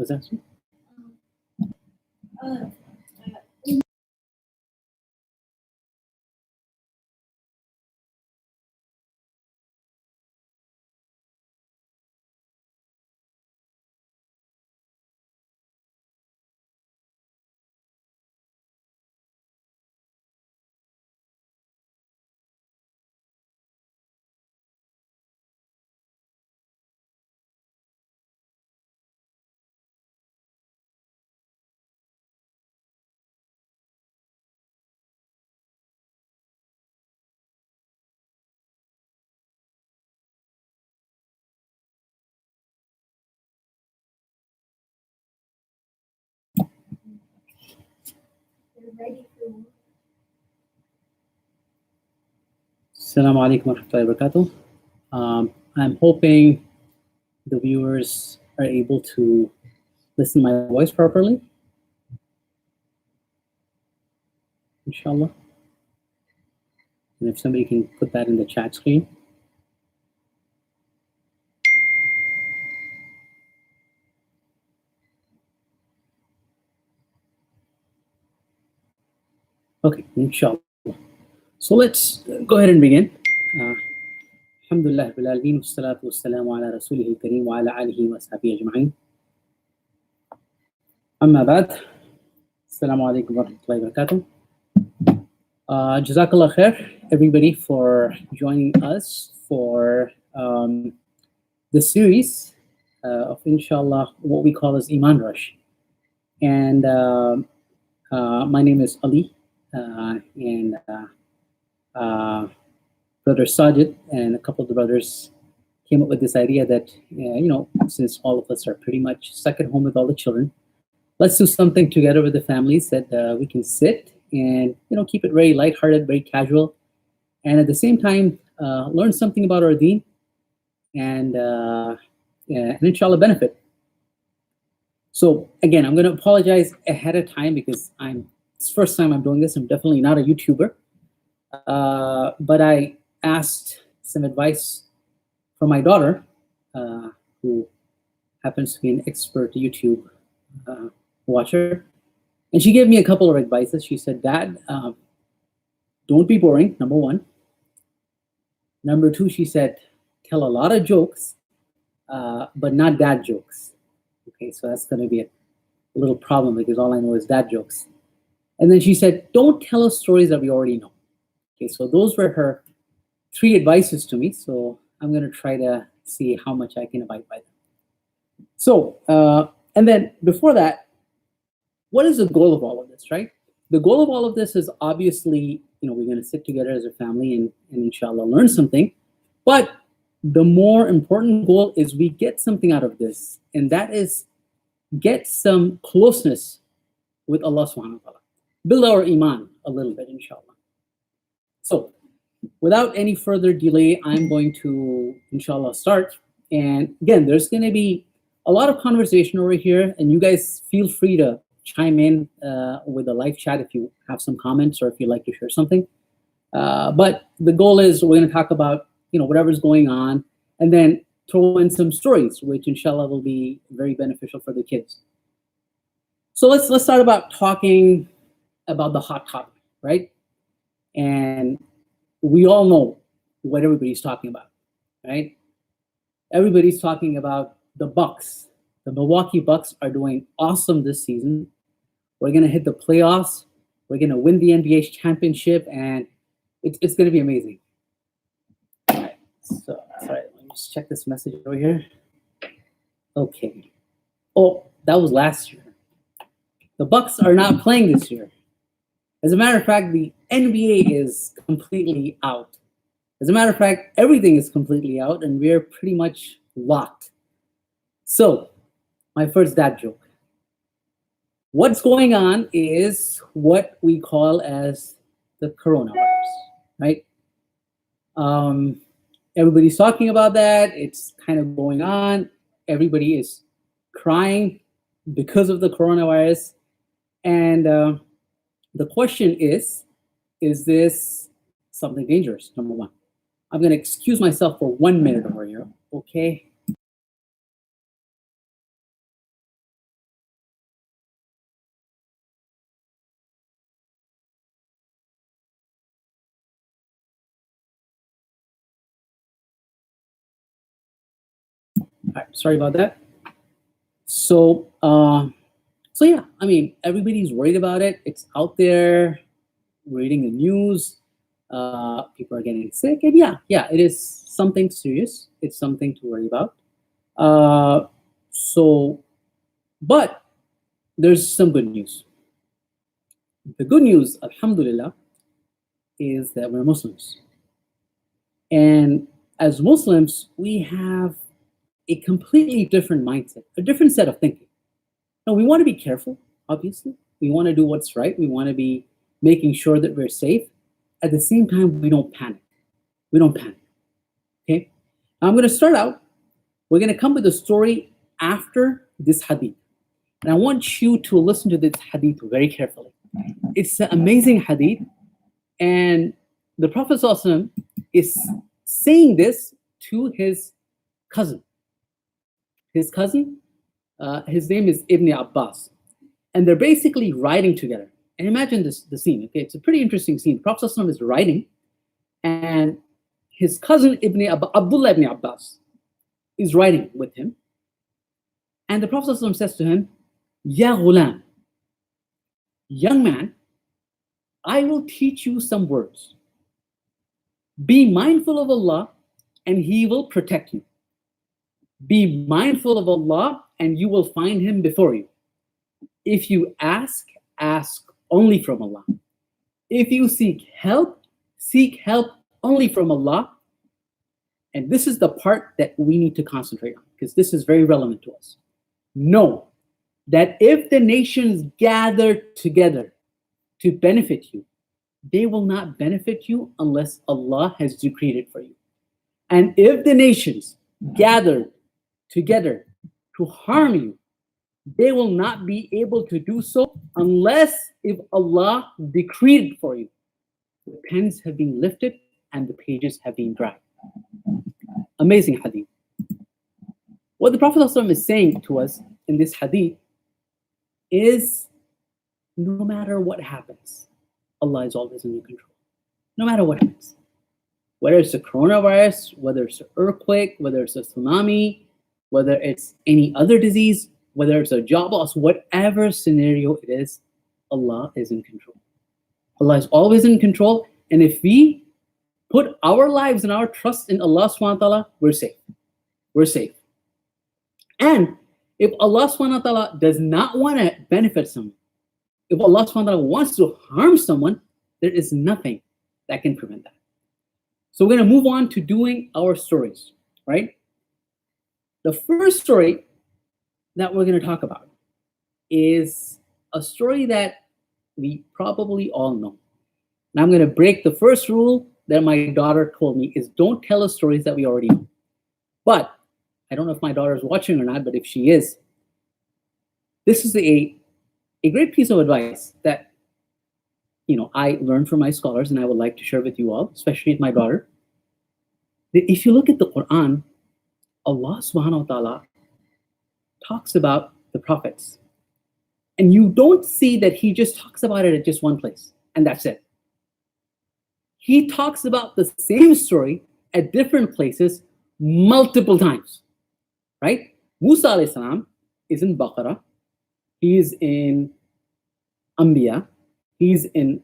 Was that? Assalamu alaikum wa rahmatullahi wa barakatuh. I'm hoping the viewers are able to listen to my voice properly. Inshallah. And if somebody can put that in the chat screen. Okay, inshallah. So let's go ahead and begin. Alhamdulillah bil alamin wassalatu wassalamu ala rasulih al-kareem wa ala alihi wa sahbihi ajma'in. Amma ba'd. Assalamu alaikum wa rahmatullahi wa barakatuh. Jazakallah khair, everybody, for joining us for this series of, inshallah, what we call as Emaan Rush. And my name is Ali, and Brother Sajid and a couple of the brothers came up with this idea that, since all of us are pretty much stuck at home with all the children, let's do something together with the families that we can sit and, keep it very lighthearted, very casual, and at the same time, learn something about our deen and inshallah benefit. So again, I'm going to apologize ahead of time because it's the first time I'm doing this. I'm definitely not a YouTuber. But I asked some advice from my daughter, who happens to be an expert YouTube watcher. And she gave me a couple of advices. She said, Dad, don't be boring, number one. Number two, she said, tell a lot of jokes, but not dad jokes. Okay, so that's going to be a little problem because all I know is dad jokes. And then she said, don't tell us stories that we already know. Okay, so those were her three advices to me. So I'm going to try to see how much I can abide by them. So, and then before that, what is the goal of all of this, right? The goal of all of this is obviously, we're going to sit together as a family and inshallah learn something. But the more important goal is we get something out of this, and that is get some closeness with Allah subhanahu wa ta'ala. Build our iman a little bit, inshallah. So, without any further delay, I'm going to, inshallah, start. And again, there's going to be a lot of conversation over here, and you guys feel free to chime in with the live chat if you have some comments or if you'd like to share something. But the goal is we're going to talk about, whatever's going on, and then throw in some stories, which inshallah will be very beneficial for the kids. So let's start about talking about the hot topic, right? And we all know what everybody's talking about, right? Everybody's talking about the Bucks. The Milwaukee Bucks are doing awesome this season. We're going to hit the playoffs. We're going to win the NBA championship, and it's going to be amazing. All right. So, sorry, let me just check this message over here. Okay. Oh, that was last year. The Bucks are not playing this year. As a matter of fact, the NBA is completely out. As a matter of fact, everything is completely out, and we're pretty much locked. So, my first dad joke. What's going on is what we call as the coronavirus, right? Everybody's talking about that. It's kind of going on. Everybody is crying because of the coronavirus. And the question is this something dangerous, number one? I'm going to excuse myself for 1 minute over here, okay? Sorry about that. So, so yeah, I mean, everybody's worried about it. It's out there. Reading the news. People are getting sick, and yeah, it is something serious. It's something to worry about. Uh, so, but there's some good news. The good news, Alhamdulillah, is that we're Muslims, and as Muslims, we have a completely different mindset, a different set of thinking. Now, we want to be careful, obviously. We want to do what's right. We want to be making sure that we're safe. At the same time, we don't panic. We don't panic. Okay? Now, I'm going to start out. We're going to come with a story after this hadith. And I want you to listen to this hadith very carefully. It's an amazing hadith. And the Prophet ﷺ is saying this to his cousin. His cousin, his name is Ibn Abbas. And they're basically riding together. And imagine the scene. Okay, it's a pretty interesting scene. Prophet ﷺ is riding, and his cousin Abdullah ibn Abbas is riding with him. And the Prophet ﷺ says to him, Ya ghulam, young man, I will teach you some words. Be mindful of Allah, and He will protect you. Be mindful of Allah, and you will find Him before you. If you ask only from Allah. If you seek help only from Allah. And this is the part that we need to concentrate on, because this is very relevant to us. Know that if the nations gather together to benefit you, they will not benefit you unless Allah has decreed it for you. And if the nations gather together to harm you, they will not be able to do so unless if Allah decreed it for you. The pens have been lifted and the pages have been dried. Amazing hadith. What the Prophet ﷺ is saying to us in this hadith is, no matter what happens, Allah is always in control. No matter what happens. Whether it's a coronavirus, whether it's an earthquake, whether it's a tsunami, whether it's any other disease, whether it's a job loss, whatever scenario it is, Allah is in control. Allah is always in control. And if we put our lives and our trust in Allah subhanahu wa ta'ala, we're safe. We're safe. And if Allah subhanahu wa ta'ala does not want to benefit someone, if Allah subhanahu wa ta'ala wants to harm someone, there is nothing that can prevent that. So we're going to move on to doing our stories, right? The first story that we're going to talk about is a story that we probably all know. And I'm going to break the first rule that my daughter told me is, don't tell us stories that we already know. But I don't know if my daughter is watching or not, but if she is, this is a great piece of advice that I learned from my scholars, and I would like to share with you all, especially my daughter. That if you look at the Quran, Allah subhanahu wa ta'ala talks about the prophets. And you don't see that He just talks about it at just one place, and that's it. He talks about the same story at different places multiple times, right? Musa alayhi salam is in Baqarah. He's in Anbiya. He's in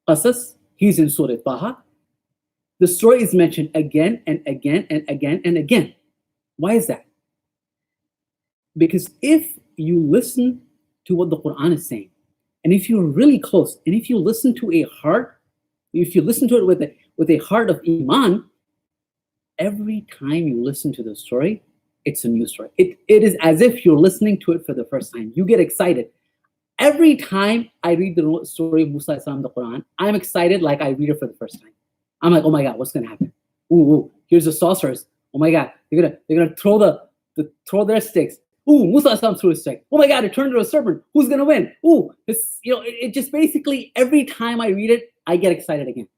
Qasas. He's in Surah Taha. The story is mentioned again and again and again and again. Why is that? Because if you listen to what the Quran is saying, and if you're really close, and if you listen to a heart, if you listen to it with a heart of Emaan, every time you listen to the story, it's a new story. It is as if you're listening to it for the first time. You get excited. Every time I read the story of Musa in the Quran, I'm excited like I read it for the first time. I'm like, oh my God, what's gonna happen? Ooh, here's the sorcerers. Oh my God, they're gonna throw their sticks. Ooh, Musa threw his stick. Oh my God, it turned into a serpent. Who's gonna win? Ooh, it just basically every time I read it, I get excited again.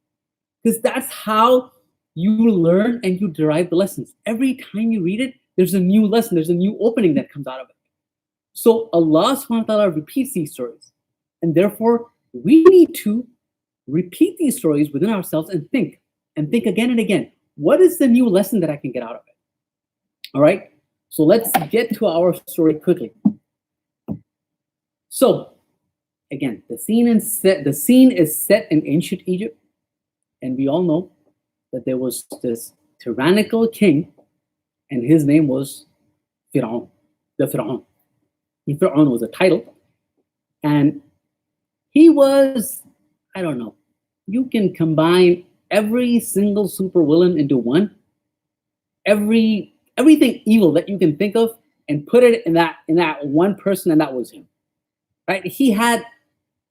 Because that's how you learn and you derive the lessons. Every time you read it, there's a new lesson, there's a new opening that comes out of it. So Allah subhanahu wa ta'ala repeats these stories. And therefore, we need to repeat these stories within ourselves and think again and again. What is the new lesson that I can get out of it? All right? So let's get to our story quickly. So again, the scene is set in ancient Egypt, and we all know that there was this tyrannical king, and his name was Fir'aun. The Fir'aun. Fir'aun was a title, and he was, I don't know, you can combine every single supervillain into one, everything evil that you can think of, and put it in that one person, and that was him. Right? He had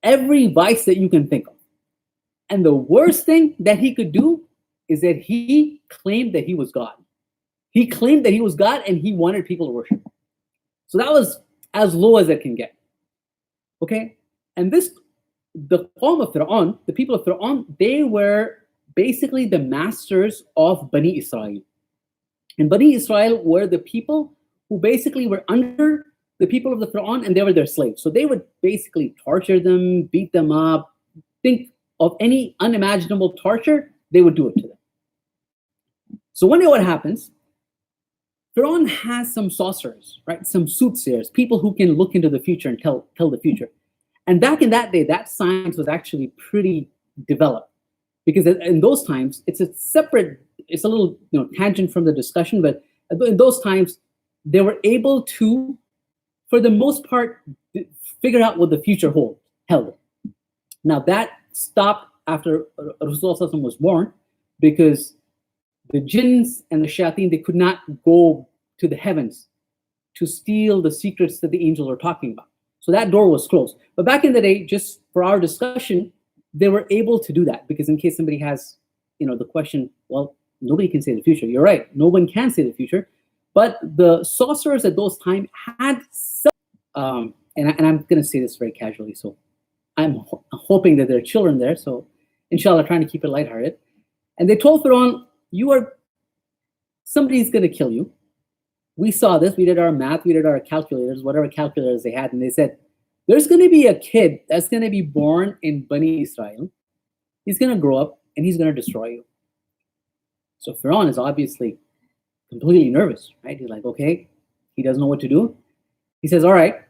every vice that you can think of. And the worst thing that he could do is that he claimed that he was God. He claimed that he was God, and he wanted people to worship him. So that was as low as it can get. Okay? And the Qawm of Fir'aun, the people of Fir'aun, they were basically the masters of Bani Israel. And Bani Israel were the people who basically were under the people of the Fir'aun, and they were their slaves. So they would basically torture them, beat them up, think of any unimaginable torture, they would do it to them. So one day what happens, Fir'aun has some sorcerers, right? Some soothsayers, people who can look into the future and tell the future. And back in that day, that science was actually pretty developed. Because in those times, it's a little tangent from the discussion, but in those times, they were able to, for the most part, figure out what the future held. Now that stopped after Rasulullah was born, because the jinns and the shayateen, they could not go to the heavens to steal the secrets that the angels were talking about. So that door was closed. But back in the day, just for our discussion, they were able to do that, because in case somebody has, the question, well, nobody can say the future. You're right, no one can say the future. But the sorcerers at those times had some, and I'm going to say this very casually, so I'm hoping that there are children there. So inshallah, trying to keep it lighthearted. And they told Fir'aun, somebody's going to kill you. We saw this, we did our math, we did our calculators, whatever calculators they had, and they said, there's going to be a kid that's going to be born in Bani Israel. He's going to grow up and he's going to destroy you. So Fir'aun is obviously completely nervous, right? He's like, okay, he doesn't know what to do. He says, all right,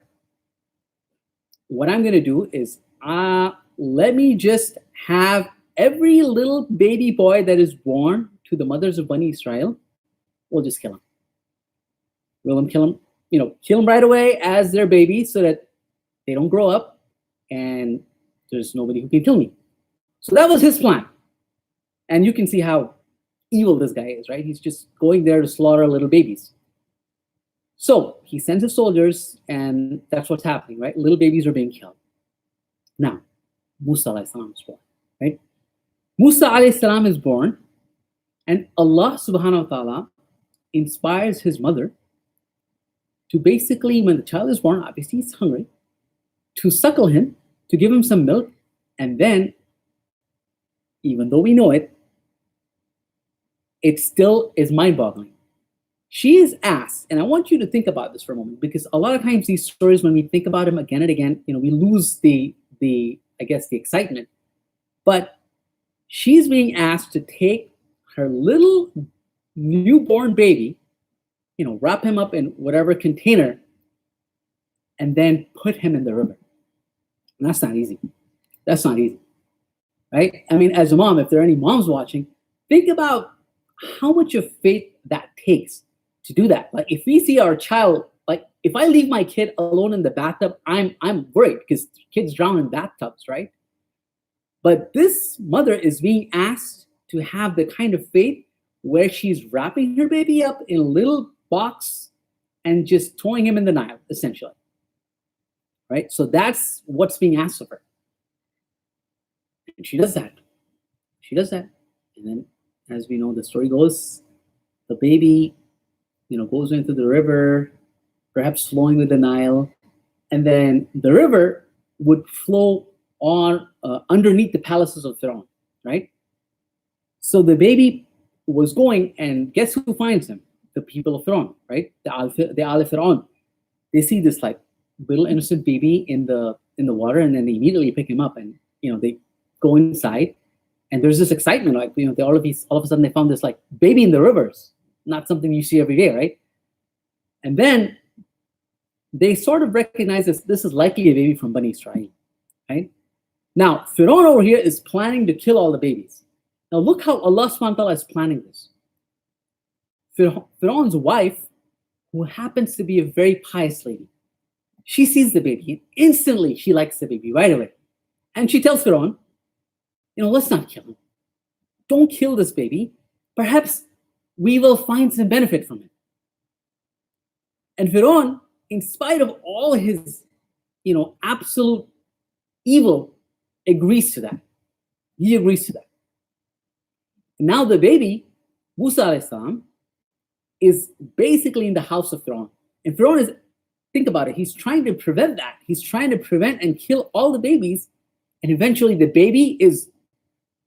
what I'm going to do is, let me just have every little baby boy that is born to the mothers of Bani Israel, we'll just kill him. Kill them right away as their babies, so that they don't grow up and there's nobody who can kill me. So that was his plan. And you can see how evil this guy is, right? He's just going there to slaughter little babies. So he sends his soldiers, and that's what's happening, right? Little babies are being killed. Now, Musa alayhi salam is born, right? Musa alayhi salam is born, and Allah subhanahu wa ta'ala inspires his mother to basically, when the child is born, obviously he's hungry, to suckle him, to give him some milk, and then, even though we know it, it still is mind-boggling. She is asked, and I want you to think about this for a moment, because a lot of times these stories, when we think about them again and again, we lose the excitement. But she's being asked to take her little newborn baby, wrap him up in whatever container, and then put him in the river. And that's not easy. That's not easy, right? I mean, as a mom, if there are any moms watching, think about how much of faith that takes to do that. Like, if we see our child, like, if I leave my kid alone in the bathtub, I'm worried, because kids drown in bathtubs, right? But this mother is being asked to have the kind of faith where she's wrapping her baby up in a little box and just throwing him in the Nile, essentially. Right? So that's what's being asked of her. And she does that. And then, as we know, the story goes, the baby, goes into the river, perhaps flowing with the Nile, and then the river would flow on underneath the palaces of Fir'aun, right? So the baby was going, and guess who finds him? The people of Fir'aun, right? The Al Fir'aun. They see this like little innocent baby in the water, and then they immediately pick him up, and they go inside, and there's this excitement, like they all of a sudden they found this like baby in the rivers, not something you see every day, right? And then they sort of recognize this is likely a baby from Bani Israel, right? Now, Fir'aun over here is planning to kill all the babies. Now, look how Allah subhanahu wa ta'ala is planning this. Fir'aun's wife, who happens to be a very pious lady, she sees the baby, and instantly she likes the baby right away. And she tells Fir'aun, let's not kill him. Don't kill this baby. Perhaps we will find some benefit from it. And Fir'aun, in spite of all his, absolute evil, agrees to that. He agrees to that. And now the baby, Musa alayhi salam, is basically in the house of Fir'aun. And Fir'aun is, think about it, he's trying to prevent that. He's trying to prevent and kill all the babies. And eventually the baby is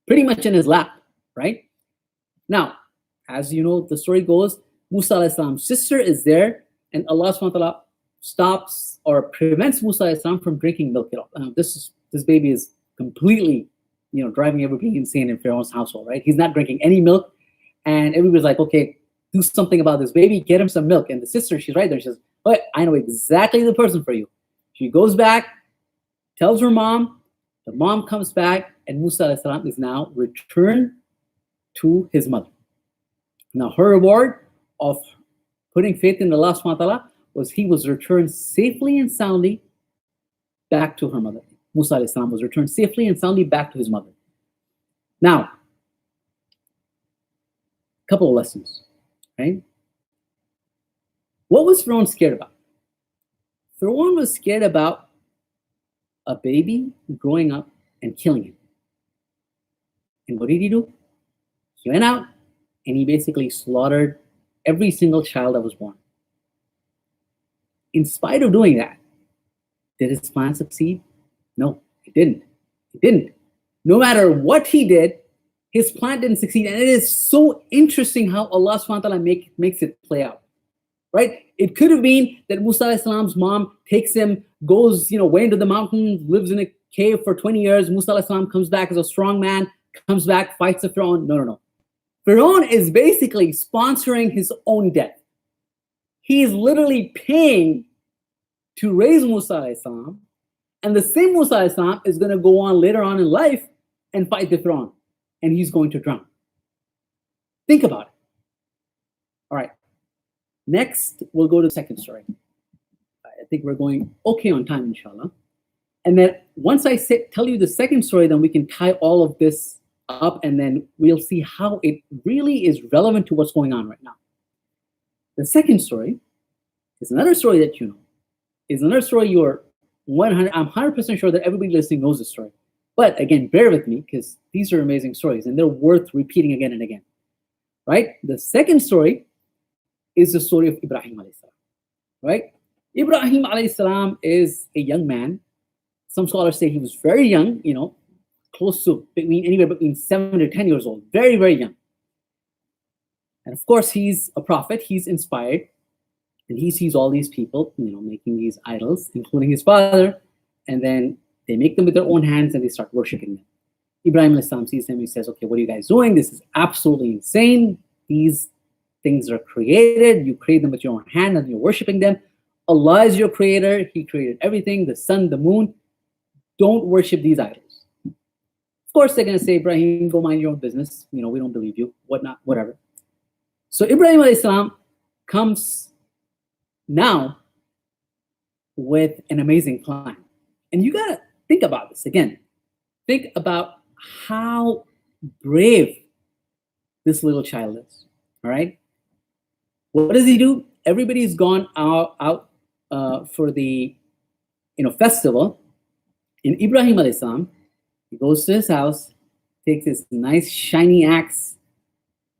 pretty much in his lap, right? Now, as you know, the story goes, Musa alayhi salam's sister is there, and Allah subhanahu wa ta'ala stops or prevents Musa alayhi salam from drinking milk at all. This baby is completely, driving everybody insane in Pharaoh's household, right? He's not drinking any milk, and everybody's like, okay, do something about this baby, get him some milk. And the sister, she's right there. She says, oh, I know exactly the person for you. She goes back, tells her mom, the mom comes back, and Musa alayhi salam is now returned to his mother. Now, her reward of putting faith in Allah subhanahu wa ta'ala was he was returned safely and soundly back to her mother. Musa alayhi salam was returned safely and soundly back to his mother. Now, a couple of lessons, right? What was Fir'aun scared about? Fir'aun was scared about a baby growing up and killing him. And what did he do? He went out and he basically slaughtered every single child that was born. In spite of doing that, did his plan succeed? No, it didn't. It didn't. No matter what he did, his plan didn't succeed. And it is so interesting how Allah subhanahu wa ta'ala makes it play out. Right? It could have been that Musa alayhi salam's mom takes him, goes, way into the mountains, lives in a cave for 20 years. Musa alayhi salam comes back as a strong man, comes back, fights the Fir'aun. No. Fir'aun is basically sponsoring his own death. He is literally paying to raise Musa alayhi salam, and the same Musa alayhi salam is going to go on later on in life and fight the Fir'aun, and he's going to drown. Think about it. All right. Next, we'll go to the second story. I think we're going okay on time, inshallah. And then once I tell you the second story, then we can tie all of this up, and then we'll see how it really is relevant to what's going on right now. The second story is another story that you know. Is another story you're 100% sure that everybody listening knows this story. But again, bear with me because these are amazing stories and they're worth repeating again and again. Right? The second story is the story of Ibrahim alayhi salam. Right? Ibrahim alayhi salam is a young man. Some scholars say he was very young, close to anywhere between 7 to 10 years old. Very, very young. And of course, he's a prophet. He's inspired. And he sees all these people, making these idols, including his father. And then they make them with their own hands and they start worshiping them. Ibrahim alayhi salam sees them. He says, okay, what are you guys doing? This is absolutely insane. These things are created. You create them with your own hand and you're worshiping them. Allah is your creator. He created everything, the sun, the moon. Don't worship these idols. Of course, they're going to say, Ibrahim, go mind your own business. We don't believe you, whatnot, whatever. So Ibrahim alayhi salam comes now with an amazing plan. And you got to think about this again. Think about how brave this little child is. All right. What does he do? Everybody's gone out for the festival. And Ibrahim alayhi salam, he goes to his house, takes this nice shiny axe,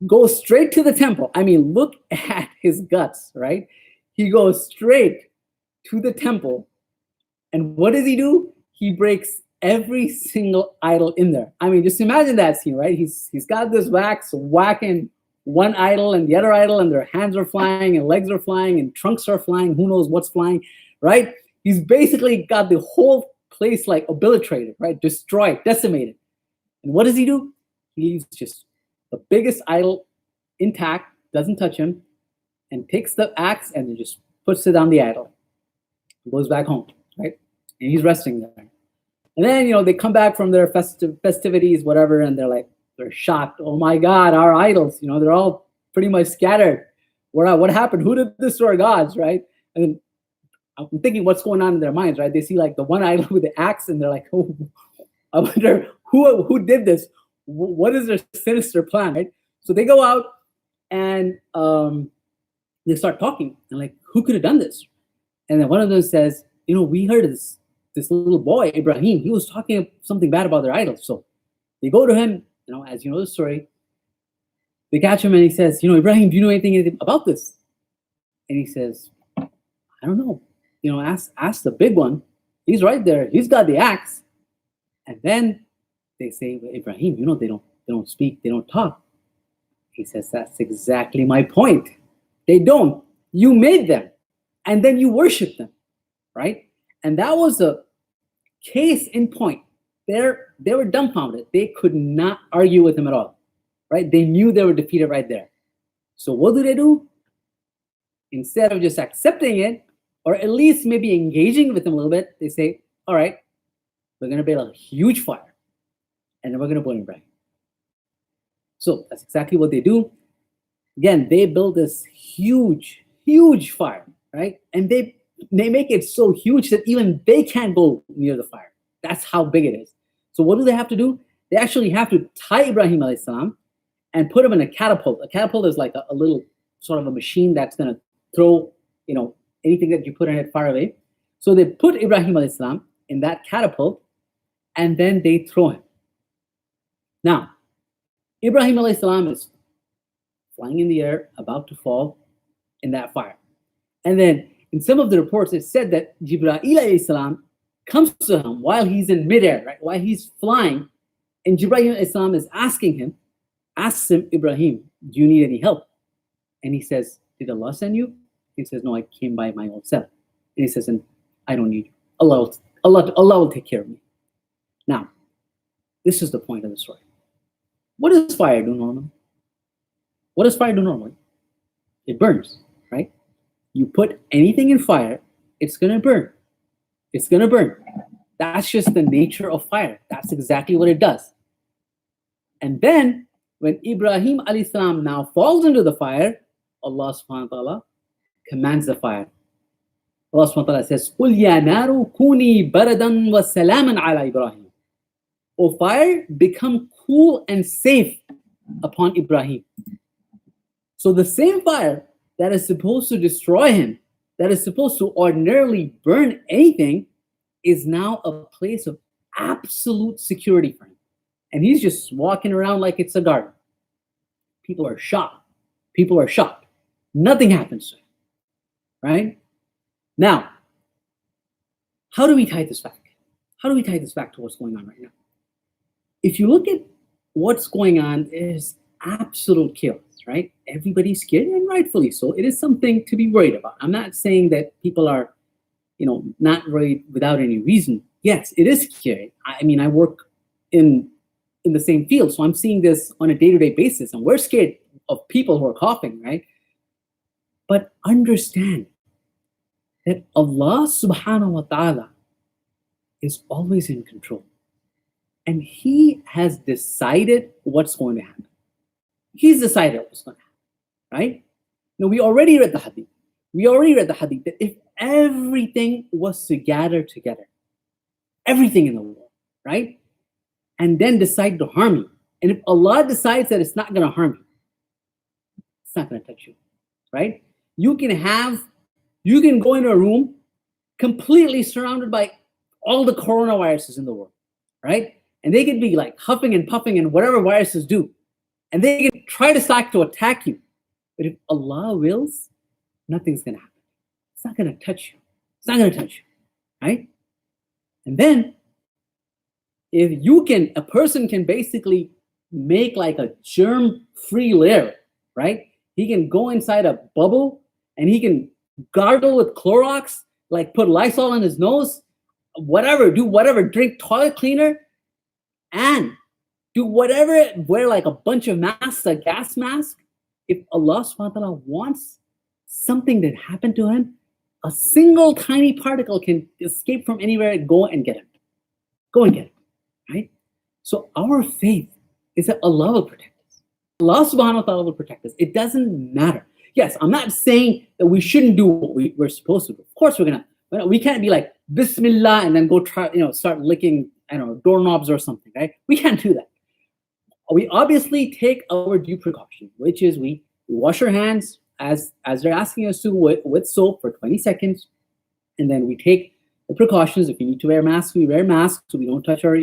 goes straight to the temple. I mean, look at his guts, right? He goes straight to the temple. And what does he do? He breaks every single idol in there. I mean, just imagine that scene, right? He's got this wax whacking one idol and the other idol, and their hands are flying and legs are flying and trunks are flying. Who knows what's flying, right? He's basically got the whole place like obliterated, right? Destroyed, decimated. And what does he do? He leaves just the biggest idol intact, doesn't touch him, and takes the axe and then just puts it on the idol, goes back home, right? And he's resting there. And then, they come back from their festivities, whatever, and they're shocked. Oh my God, our idols, they're all pretty much scattered. What happened? Who did this to our gods, right? And then I'm thinking what's going on in their minds, right? They see like the one idol with the axe, and they're like, oh, I wonder who did this? What is their sinister plan, right? So they go out and they start talking, and like, who could have done this? And then one of them says, we heard this little boy, Ibrahim, he was talking something bad about their idols. So they go to him, as you know the story, they catch him and he says, Ibrahim, do you know anything about this? And he says, I don't know. Ask the big one. He's right there. He's got the axe. And then they say, well, Ibrahim, they don't speak, they don't talk. He says, that's exactly my point. They don't. You made them, and then you worship them, right? And that was a case in point. They were dumbfounded. They could not argue with him at all, right? They knew they were defeated right there. So what do? Instead of just accepting it, or at least maybe engaging with him a little bit, they say, all right, we're going to build a huge fire, and then we're going to burn Ibrahim. So that's exactly what they do. Again, they build this huge, huge fire, right? And they make it so huge that even they can't go near the fire. That's how big it is. So what do they have to do? They actually have to tie Ibrahim alayhi salam and put him in a catapult. A catapult is like a little sort of a machine that's going to throw, anything that you put in it far away. So they put Ibrahim alayhi salam in that catapult, and then they throw him. Now, Ibrahim alayhi salam is flying in the air, about to fall in that fire. And then in some of the reports, it said that Jibreel alayhi salam comes to him while he's in midair, right? While he's flying, and Jibreel alayhi salam is asks him, Ibrahim, do you need any help? And he says, did Allah send you? He says, no, I came by my own self. And he says, and I don't need you. Allah will take care of me. Now, this is the point of the story. What does fire do normally? What does fire do normally? It burns, right? You put anything in fire, it's going to burn. It's going to burn. That's just the nature of fire. That's exactly what it does. And then, when Ibrahim alayhi salam now falls into the fire, Allah subhanahu wa ta'ala commands the fire. Allah subhanahu wa ta'ala says, قُلْ يَا نَارُ كُونِي بَرَدًا وَسَلَامًا عَلَى إِبْرَاهِيمَ. O fire, become cool and safe upon Ibrahim. So the same fire that is supposed to destroy him, that is supposed to ordinarily burn anything, is now a place of absolute security for him. And he's just walking around like it's a garden. People are shocked. Nothing happens to him, right? Now, how do we tie this back? How do we tie this back to what's going on right now? If you look at what's going on, there's absolute chaos, right? Everybody's scared, and rightfully so. It is something to be worried about. I'm not saying that people are, not worried without any reason. Yes, it is scary. I mean, I work in the same field, so I'm seeing this on a day-to-day basis, and we're scared of people who are coughing, right? But understand that Allah subhanahu wa ta'ala is always in control. And He has decided what's going to happen. He's decided what's going to happen, right? Now, we already read the hadith. That if everything was to gather together, everything in the world, right? And then decide to harm you. And if Allah decides that it's not going to harm you, it's not going to touch you, right? You can go into a room completely surrounded by all the coronaviruses in the world, right? And they can be like huffing and puffing and whatever viruses do. And they can try to start to attack you. But if Allah wills, nothing's going to happen. It's not going to touch you. Right? And then, a person can basically make like a germ-free layer, right? He can go inside a bubble and he can gargle with Clorox, like put Lysol on his nose, do whatever, drink toilet cleaner, and do whatever, wear like a bunch of masks, a gas mask. If Allah subhanahu wa ta'ala wants something that happened to him, a single tiny particle can escape from anywhere and go and get it. Go and get it, right? So our faith is that Allah will protect us. Allah subhanahu wa ta'ala will protect us. It doesn't matter. Yes, I'm not saying that we shouldn't do what we're supposed to do. Of course we can't be like, Bismillah, and then go try, start licking, doorknobs or something, right? We can't do that. We obviously take our due precaution, which is we wash our hands as they're asking us to with soap for 20 seconds. And then we take the precautions. If we need to wear masks, we wear masks so we don't touch our,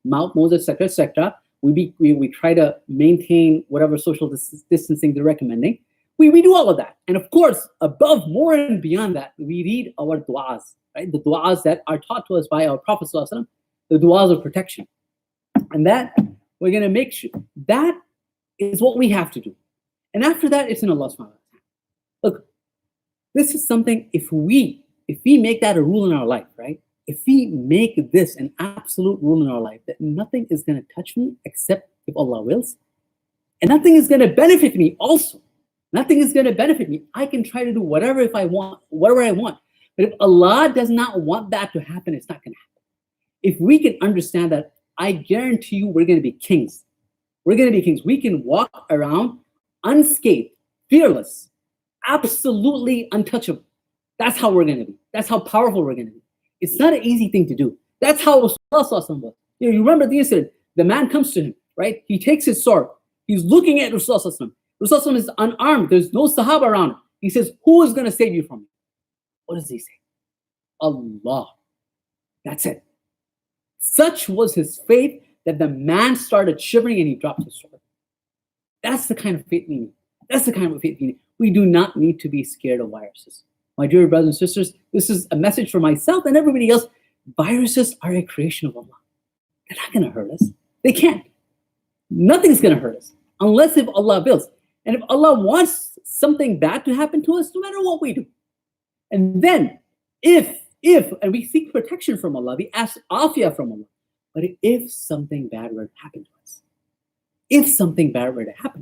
mouth, nose, etc., etc. We try to maintain whatever social distancing they're recommending. We do all of that. And of course, above, more and beyond that, we read our du'as, right? The du'as that are taught to us by our Prophet ﷺ, the du'as of protection. And that we're going to make sure. That is what we have to do. And after that, it's in Allah's subhanahu wa ta'ala. Look, this is something, if we make that a rule in our life, right? If we make this an absolute rule in our life, that nothing is going to touch me except if Allah wills, and nothing is going to benefit me also. Nothing is going to benefit me. I can try to do whatever I want. But if Allah does not want that to happen, it's not going to happen. If we can understand that, I guarantee you we're going to be kings. We're going to be kings. We can walk around unscathed, fearless, absolutely untouchable. That's how we're going to be. That's how powerful we're going to be. It's not an easy thing to do. That's how Rasulullah was. You remember the incident. The man comes to him, right? He takes his sword. He's looking at Rasulullah. Rasulullah is unarmed. There's no Sahaba around him. He says, who is going to save you from me? What does he say? Allah. That's it. Such was his faith that the man started shivering and he dropped his sword. That's the kind of faith we need. That's the kind of faith we need. We do not need to be scared of viruses. My dear brothers and sisters, this is a message for myself and everybody else. Viruses are a creation of Allah. They're not going to hurt us. They can't. Nothing's going to hurt us unless if Allah wills. And if Allah wants something bad to happen to us, no matter what we do. And then if, and we seek protection from Allah, we ask afiyah from Allah. But if something bad were to happen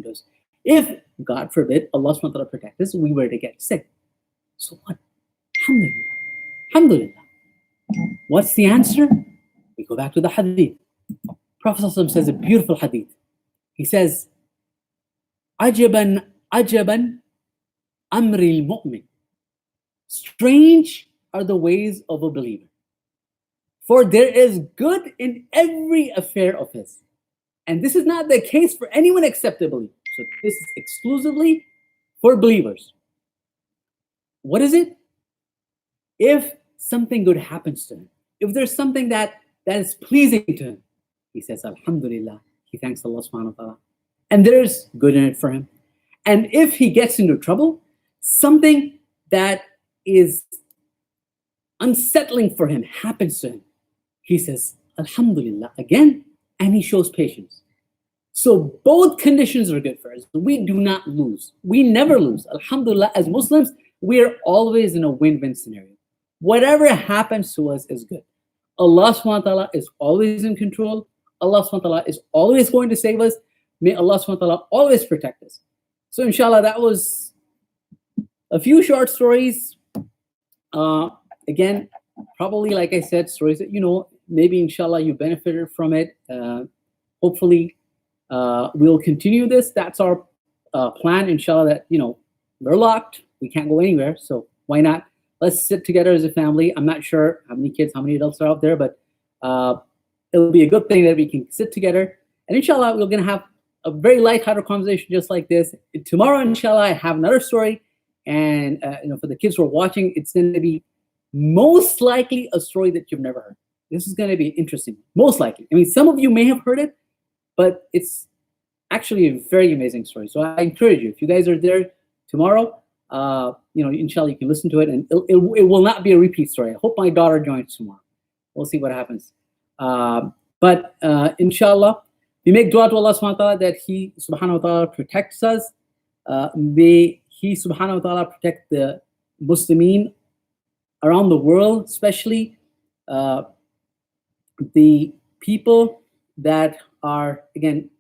to us, if, God forbid, Allah subhanahu wa ta'ala protect us, we were to get sick. So what? Alhamdulillah. What's the answer? We go back to the hadith. Prophet ﷺ says a beautiful hadith. He says, Ajaban amri al-mu'min. Strange are the ways of a believer. For there is good in every affair of his. And this is not the case for anyone except a believer. So this is exclusively for believers. What is it? If something good happens to him, if there's something that is pleasing to him, he says, Alhamdulillah. He thanks Allah subhanahu wa ta'ala. And there's good in it for him. And if he gets into trouble, something that is unsettling for him happens to him, he says, Alhamdulillah again, and he shows patience. So both conditions are good for us. We do not lose. We never lose. Alhamdulillah, as Muslims, we are always in a win-win scenario. Whatever happens to us is good. Allah subhanahu wa ta'ala is always in control. Allah subhanahu wa ta'ala is always going to save us. May Allah subhanahu wa ta'ala always protect us. So inshallah, that was a few short stories. Again, probably, like I said, stories that, maybe inshallah you benefited from it. Hopefully, we'll continue this. That's our plan, inshallah, that, we're locked. We can't go anywhere. So why not? Let's sit together as a family. I'm not sure how many kids, how many adults are out there, but it'll be a good thing that we can sit together. And inshallah, we're going to have a very light-hearted conversation just like this. Tomorrow, inshallah, I have another story. And, for the kids who are watching, it's going to be most likely a story that you've never heard. This is going to be interesting. Most likely. I mean, some of you may have heard it, but it's actually a very amazing story. So I encourage you, if you guys are there tomorrow, inshallah, you can listen to it, and it will not be a repeat story. I hope my daughter joins tomorrow. We'll see what happens. But inshallah, we make dua to Allah subhanahu wa ta'ala that He subhanahu wa ta'ala protects us. May He subhanahu wa ta'ala protect the Muslimin around the world, especially the people that are, again,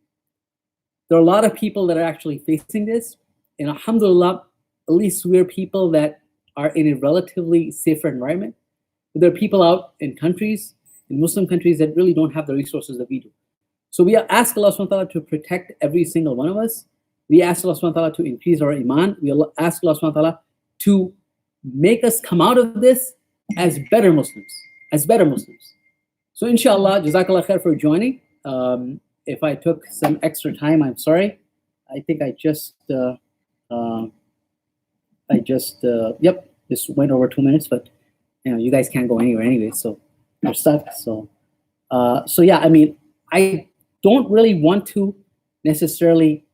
there are a lot of people that are actually facing this. And alhamdulillah, at least we're people that are in a relatively safer environment. But there are people out in countries, in Muslim countries, that really don't have the resources that we do. So we ask Allah subhanahu wa ta'ala to protect every single one of us. We ask Allah subhanahu wa ta'ala to increase our iman. We ask Allah subhanahu wa ta'ala to make us come out of this as better Muslims, as better Muslims. So inshallah, jazakallah khair for joining. If I took some extra time, I'm sorry. I think I just this went over 2 minutes, but you guys can't go anywhere anyway, so you're stuck. So yeah, I mean, I don't really want to necessarily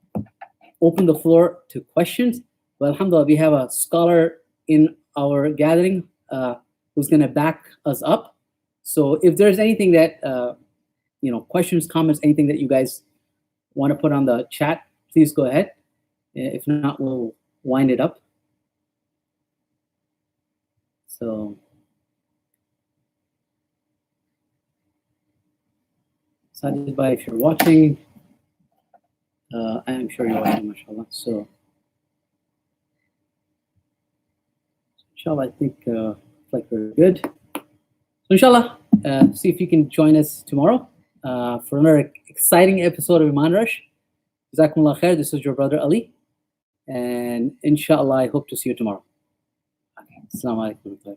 open the floor to questions, but alhamdulillah, we have a scholar in our gathering who's going to back us up. So if there's anything that questions, comments, anything that you guys want to put on the chat, please go ahead. If not, we'll wind it up. So Sajid Bhai, if you're watching, I am sure you're watching, mashallah. So inshallah, I think like we're good. So inshallah, see if you can join us tomorrow for another exciting episode of Emaan Rush. Jazakumullah khair. This is your brother Ali, and inshallah, I hope to see you tomorrow. Okay. Assalamu alaikum.